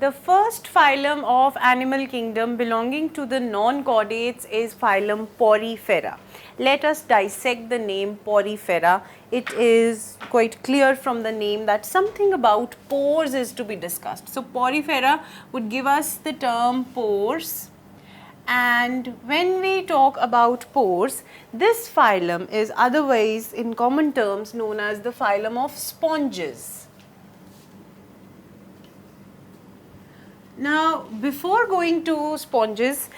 The first phylum of animal kingdom belonging to the non-chordates is phylum Porifera. Let us dissect the name Porifera. It is quite clear from the name that something about pores is to be discussed. So, Porifera would give us the term pores. And when we talk about pores, this phylum is otherwise in common terms known as the phylum of sponges. Now, before going to sponges,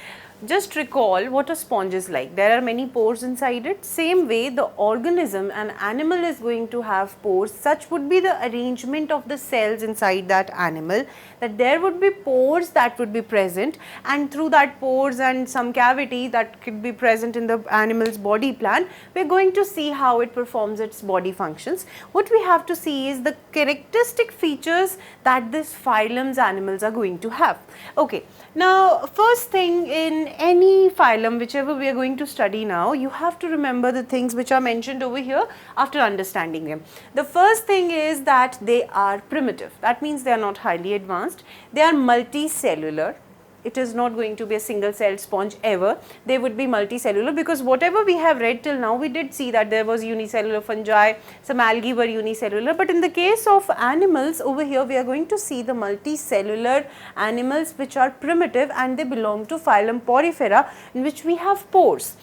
just recall what a sponge is like. There are many pores inside it. Same way, the organism, an animal is going to have pores. Such would be the arrangement of the cells inside that animal, that there would be pores that would be present, and through that pores and some cavity that could be present in the animal's body plan, we are going to see how it performs its body functions. What we have to see is the characteristic features that this phylum's animals are going to have. Okay. Now, first thing, in any phylum, whichever we are going to study now, you have to remember the things which are mentioned over here after understanding them. The first thing is that they are primitive. That means they are not highly advanced. They are multicellular. It is not going to be a single celled sponge ever. They would be multicellular, because whatever we have read till now, we did see that there was unicellular fungi, some algae were unicellular, but in the case of animals over here, we are going to see the multicellular animals which are primitive, and they belong to phylum Porifera, in which we have pores.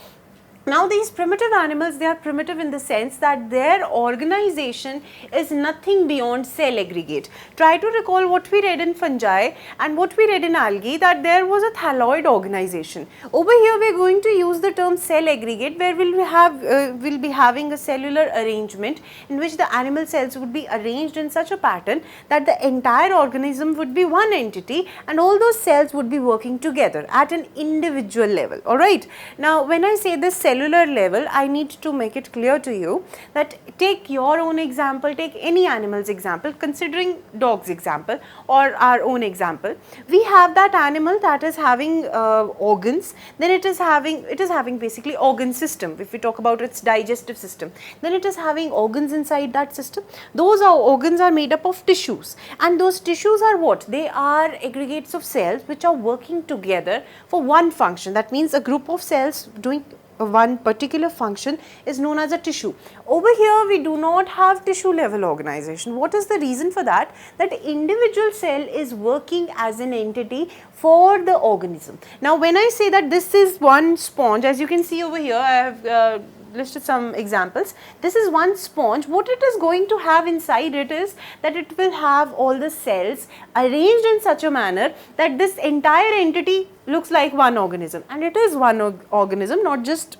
Now, these primitive animals, they are primitive in the sense that their organization is nothing beyond cell aggregate. Try to recall what we read in fungi and what we read in algae, that there was a thalloid organization. Over here, we are going to use the term cell aggregate, where we'll be having a cellular arrangement in which the animal cells would be arranged in such a pattern that the entire organism would be one entity, and all those cells would be working together at an individual level. Alright. Now, when I say this cellular level, I need to make it clear to you that take your own example, take any animal's example, considering dog's example or our own example. We have that animal that is having organs, then it is having basically organ system. If we talk about its digestive system, then it is having organs inside that system. Those organs are made up of tissues, and those tissues are what? They are aggregates of cells which are working together for one function. That means a group of cells doing one particular function is known as a tissue. Over here, we do not have tissue level organization. What is the reason for that? That individual cell is working as an entity for the organism. Now, when I say that this is one sponge, as you can see over here, I have listed some examples. This is one sponge. What it is going to have inside it is that it will have all the cells arranged in such a manner that this entire entity looks like one organism, and it is one organism, not just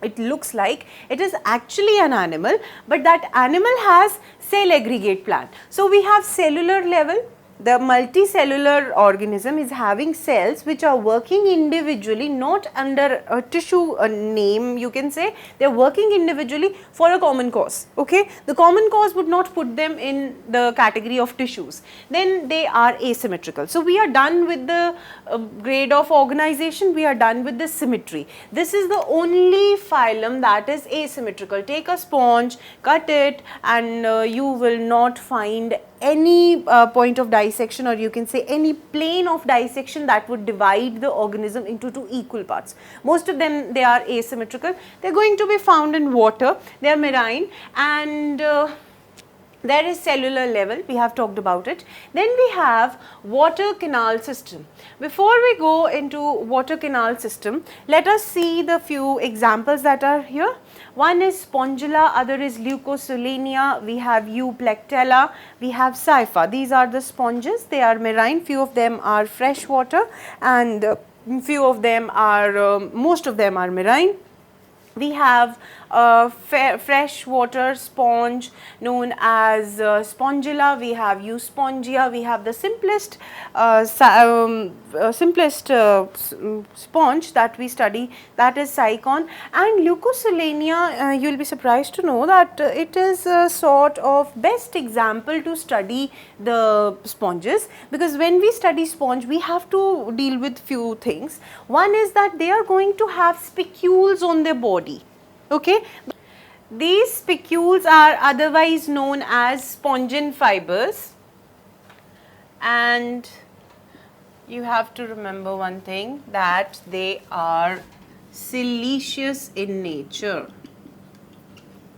it looks like, it is actually an animal, but that animal has cell aggregate plan. So, we have cellular level. The multicellular organism is having cells which are working individually, not under a tissue name, you can say. They are working individually for a common cause. Okay, the common cause would not put them in the category of tissues. Then they are asymmetrical. So, we are done with the grade of organization, we are done with the symmetry. This is the only phylum that is asymmetrical. Take a sponge, cut it, and you will not find any point of dissection, or you can say any plane of dissection that would divide the organism into two equal parts. Most of them, they are asymmetrical. They are going to be found in water, they are marine, and there is cellular level, we have talked about it. Then we have water canal system. Before we go into water canal system, let us see the few examples that are here. One is spongilla, other is Leukocylenia, we have Euplectella, we have Sypha. These are the sponges, they are marine, few of them are freshwater, and few of them are, most of them are marine. We have freshwater sponge known as spongilla, we have Euspongia, we have the simplest sponge that we study, that is Cycon, and Leukocylenia, you will be surprised to know that it is a sort of best example to study the sponges, because when we study sponge, we have to deal with few things. One is that they are going to have spicules on their body. Okay, these spicules are otherwise known as spongin fibers, and you have to remember one thing, that they are siliceous in nature.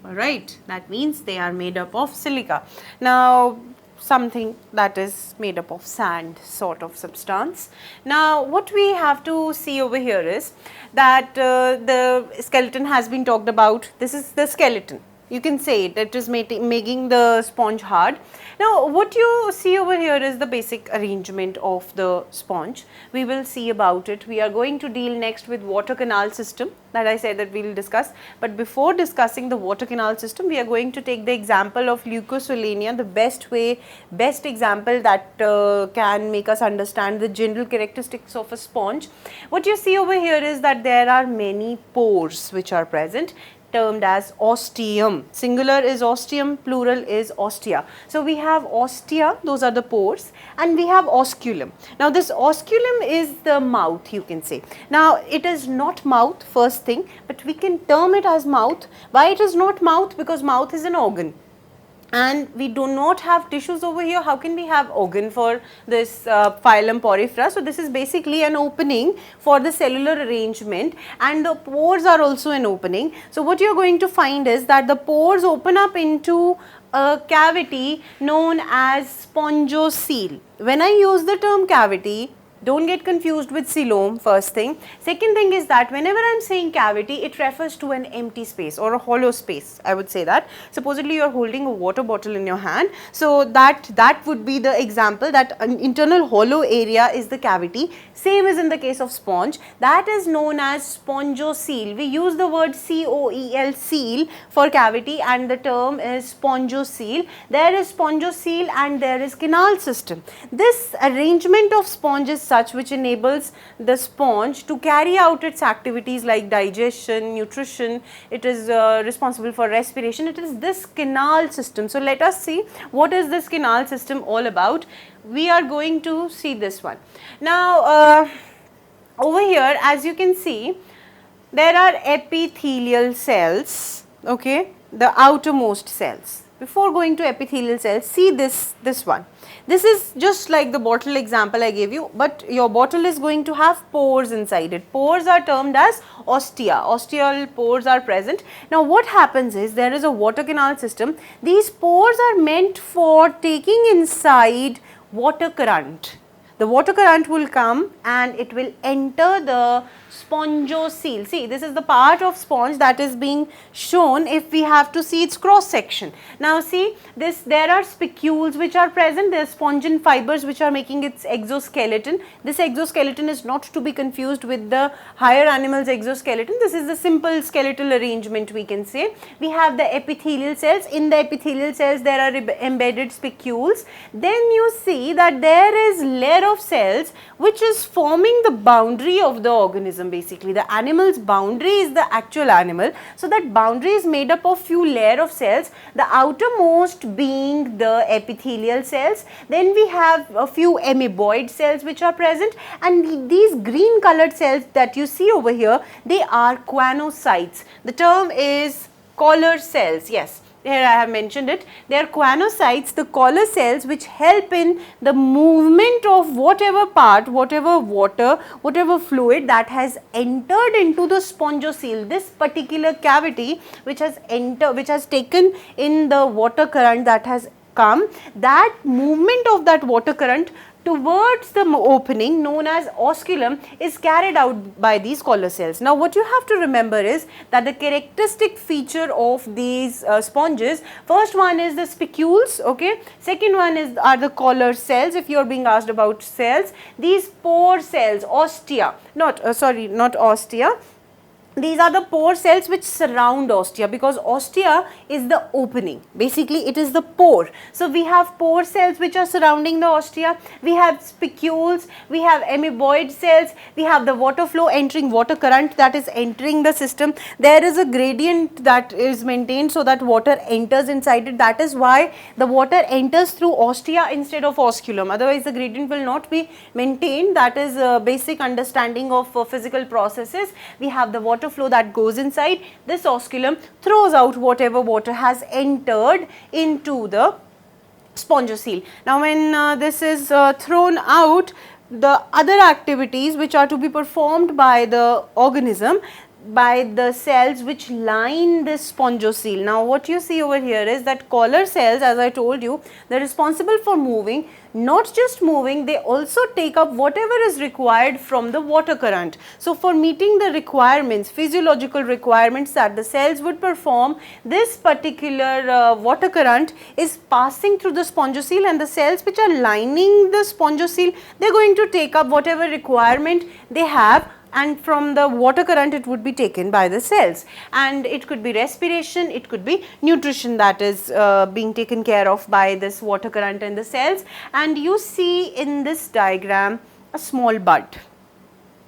Alright, that means they are made up of silica. Now, something that is made up of sand sort of substance. Now, what we have to see over here is that the skeleton has been talked about. This is the skeleton. You can say it is making the sponge hard. Now, what you see over here is the basic arrangement of the sponge. We will see about it. We are going to deal next with water canal system that I said that we will discuss. But before discussing the water canal system, we are going to take the example of Leukocylenia, the best example that can make us understand the general characteristics of a sponge. What you see over here is that there are many pores which are present, termed as ostium. Singular is ostium, plural is ostia. So, we have ostia, those are the pores, and we have osculum. Now, this osculum is the mouth, you can say. Now, it is not mouth, first thing, but we can term it as mouth. Why it is not mouth? Because mouth is an organ. And we do not have tissues over here. How can we have organ for this phylum Porifera? So, this is basically an opening for the cellular arrangement, and the pores are also an opening. So, what you are going to find is that the pores open up into a cavity known as spongocoel. When I use the term cavity, don't get confused with coelom, first thing. Second thing is that whenever I am saying cavity, it refers to an empty space or a hollow space, I would say that. Supposedly you are holding a water bottle in your hand. So, that would be the example, that an internal hollow area is the cavity. Same is in the case of sponge, that is known as spongocoel. We use the word C-O-E-L, seal, for cavity, and the term is spongocoel. There is spongocoel and there is canal system. This arrangement of sponge is such which enables the sponge to carry out its activities like digestion, nutrition. It is responsible for respiration. It is this canal system. So, let us see what is this canal system all about. We are going to see this one. Now, over here, as you can see, there are epithelial cells, okay, the outermost cells. Before going to epithelial cells, see this one. This is just like the bottle example I gave you, but your bottle is going to have pores inside it. Pores are termed as ostia. Ostial pores are present. Now, what happens is there is a water canal system. These pores are meant for taking inside water current. The water current will come and it will enter the spongocoel. See, this is the part of sponge that is being shown if we have to see its cross section. Now, see this, there are spicules which are present, there are spongin fibers which are making its exoskeleton. This exoskeleton is not to be confused with the higher animals exoskeleton. This is the simple skeletal arrangement, we can say. We have the epithelial cells. In the epithelial cells there are embedded spicules. Then you see that there is layer of cells which is forming the boundary of the organism. Basically, the animal's boundary is the actual animal. So, that boundary is made up of few layer of cells, the outermost being the epithelial cells. Then we have a few amoeboid cells which are present, and these green colored cells that you see over here, they are choanocytes. The term is collar cells, yes. Here I have mentioned it. They are choanocytes, the collar cells which help in the movement of whatever part, whatever water, whatever fluid that has entered into the spongocoel. This particular cavity which has entered, which has taken in the water current that has come, that movement of that water current towards the opening known as osculum is carried out by these collar cells. Now, what you have to remember is that the characteristic feature of these sponges, first one is the spicules, okay. Second one are the collar cells. If you are being asked about cells, these pore cells, ostia, not ostia. These are the pore cells which surround ostia, because ostia is the opening, basically it is the pore. So, we have pore cells which are surrounding the ostia, we have spicules, we have amoeboid cells, we have the water flow entering, water current that is entering the system. There is a gradient that is maintained so that water enters inside it. That is why the water enters through ostia instead of osculum, otherwise the gradient will not be maintained. That is a basic understanding of physical processes. We have the water flow that goes inside, this osculum throws out whatever water has entered into the spongocoel. Now, when this is thrown out, the other activities which are to be performed by the organism, by the cells which line this spongocoel. Now what you see over here is that collar cells, as I told you, they are responsible for moving. Not just moving, they also take up whatever is required from the water current. So for meeting the requirements, physiological requirements that the cells would perform, this particular water current is passing through the spongocoel, and the cells which are lining the spongocoel, they are going to take up whatever requirement they have, and from the water current it would be taken by the cells, and it could be respiration, it could be nutrition that is being taken care of by this water current in the cells. And you see in this diagram a small bud.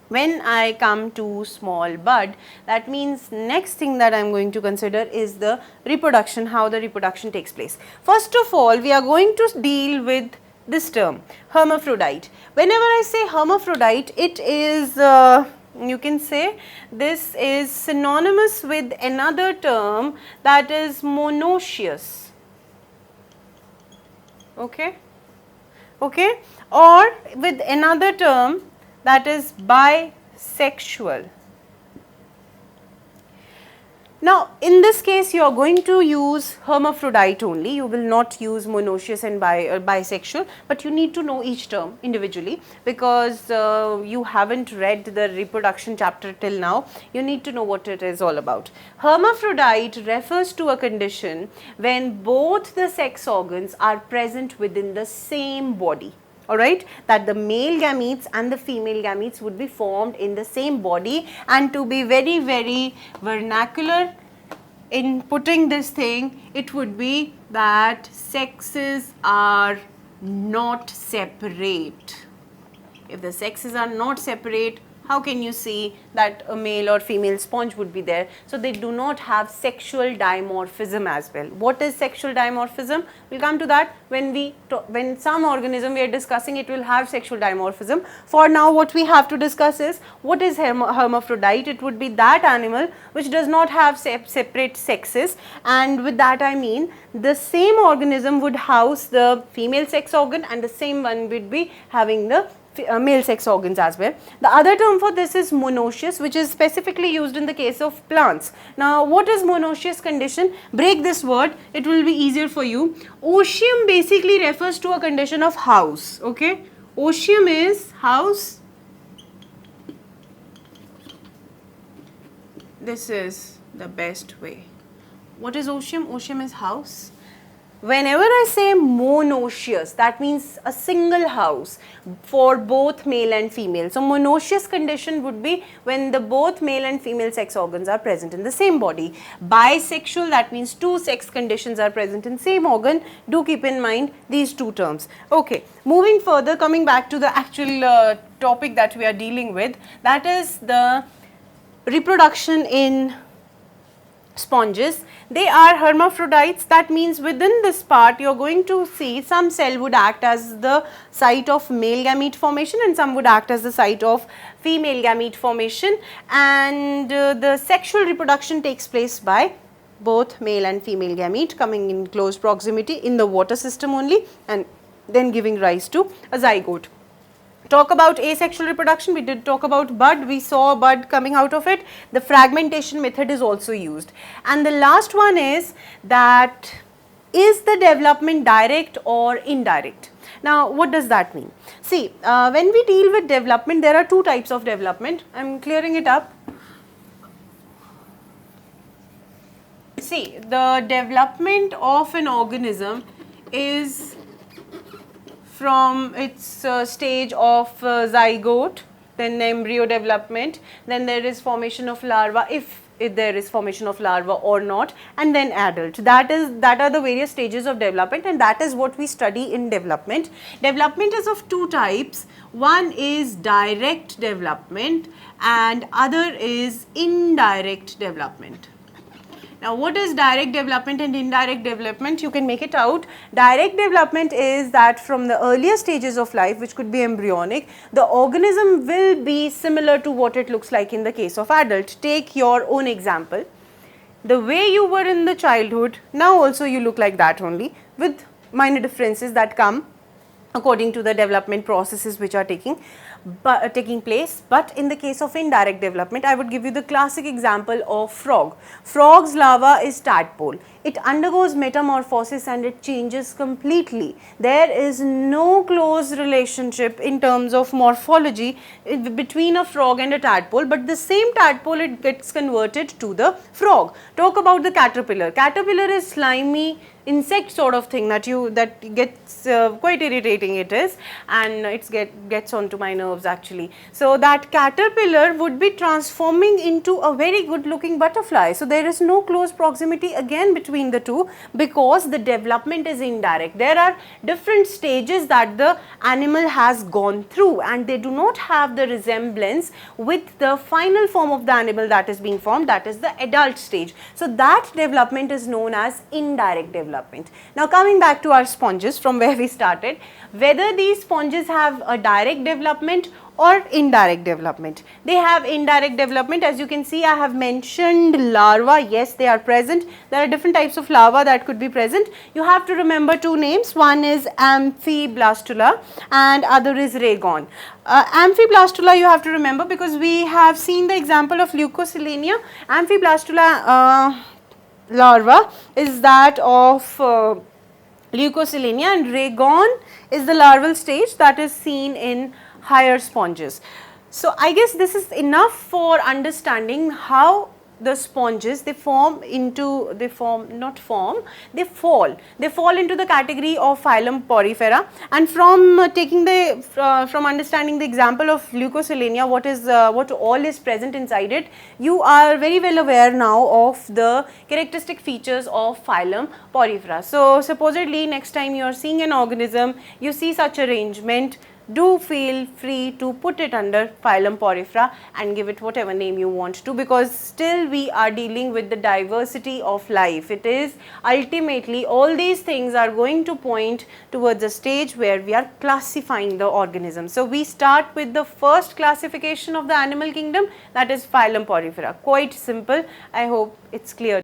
When I come to small bud, that means next thing that I am going to consider is the reproduction, how the reproduction takes place. First of all, we are going to deal with this term, hermaphrodite. Whenever I say hermaphrodite, it is you can say this is synonymous with another term, that is monoecious, okay, or with another term that is bisexual. Now in this case you are going to use hermaphrodite only, you will not use monoecious and bisexual, but you need to know each term individually, because you haven't read the reproduction chapter till now. You need to know what it is all about. Hermaphrodite refers to a condition when both the sex organs are present within the same body. Alright, that the male gametes and the female gametes would be formed in the same body. And to be very, very vernacular in putting this thing, it would be that sexes are not separate. If the sexes are not separate, how can you see that a male or female sponge would be there? So they do not have sexual dimorphism as well. What is sexual dimorphism? We'll come to that when some organism we are discussing, it will have sexual dimorphism. For now what we have to discuss is what is hermaphrodite. It would be that animal which does not have separate sexes, and with that I mean the same organism would house the female sex organ and the same one would be having the male sex organs as well. The other term for this is monoecious, which is specifically used in the case of plants. Now what is monoecious condition? Break this word, it will be easier for you. Oecium basically refers to a condition of house, okay. Oecium is house. This is the best way. What is oecium? Oecium is house. Whenever I say monoecious, that means a single house for both male and female. So monoecious condition would be when the both male and female sex organs are present in the same body. Bisexual, that means two sex conditions are present in same organ. Do keep in mind these two terms. Okay, moving further, coming back to the actual topic that we are dealing with, that is the reproduction in sponges. They are hermaphrodites. That means within this part you are going to see some cell would act as the site of male gamete formation and some would act as the site of female gamete formation, and the sexual reproduction takes place by both male and female gamete coming in close proximity in the water system only and then giving rise to a zygote. Talk about asexual reproduction, we did talk about bud, we saw a bud coming out of it. The fragmentation method is also used. And the last one is that, is the development direct or indirect? Now what does that mean? See, when we deal with development, there are two types of development. I am clearing it up. See, the development of an organism is from its stage of zygote, then embryo development, then there is formation of larva, if there is formation of larva or not, and then adult. That are the various stages of development, and that is what we study in development. Development is of two types. One is direct development and other is indirect development. Now what is direct development and indirect development? You can make it out. Direct development is that from the earlier stages of life, which could be embryonic, the organism will be similar to what it looks like in the case of adult. Take your own example. The way you were in the childhood, now also you look like that only, with minor differences that come according to the development processes which are taking place. But in the case of indirect development, I would give you the classic example of frog. Frog's larva is tadpole. It undergoes metamorphosis and it changes completely. There is no close relationship in terms of morphology between a frog and a tadpole, but the same tadpole, it gets converted to the frog. Talk about the caterpillar. Caterpillar is slimy insect sort of thing that gets quite irritating it is, and it gets onto my nerves actually. So that caterpillar would be transforming into a very good looking butterfly. So there is no close proximity again between the two, because the development is indirect. There are different stages that the animal has gone through, and they do not have the resemblance with the final form of the animal that is being formed, that is the adult stage. So that development is known as indirect development. Now coming back to our sponges from where we started, whether these sponges have a direct development or indirect development. They have indirect development. As you can see, I have mentioned larva. Yes, they are present. There are different types of larva that could be present. You have to remember two names. One is Amphiblastula and other is Rhagon. Amphiblastula you have to remember because we have seen the example of Leukocylenia. Amphiblastula larva is that of Leukocylenia, and Rhagon is the larval stage that is seen in higher sponges. So I guess this is enough for understanding how the sponges they fall into the category of Phylum Polyphera. And from from understanding the example of Leukocylenia, what all is present inside it, you are very well aware now of the characteristic features of Phylum Polyphera. So supposedly next time you are seeing an organism, you see such arrangement, do feel free to put it under Phylum Porifera and give it whatever name you want to, because still we are dealing with the diversity of life. It is ultimately all these things are going to point towards a stage where we are classifying the organism. So we start with the first classification of the animal kingdom, that is Phylum Porifera. Quite simple. I hope it's clear.